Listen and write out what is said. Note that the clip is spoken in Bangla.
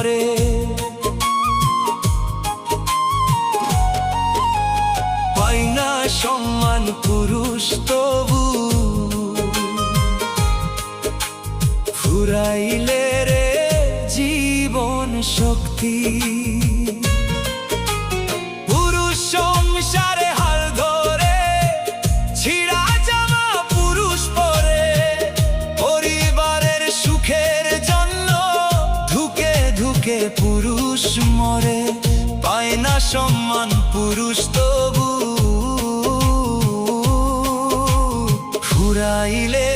মরে। পাই না সম্মান পুরুষ তবু ফুরাইলে রে জীবন শক্তি। পুরুষ সংসারে হাল ধরে ছিঁড়া জামা পুরুষ পরে, পরিবারের সুখের জন্য ধুকে ধুকে পুরুষ মরে। পায় না সম্মান পুরুষ তবু ফুরাইলে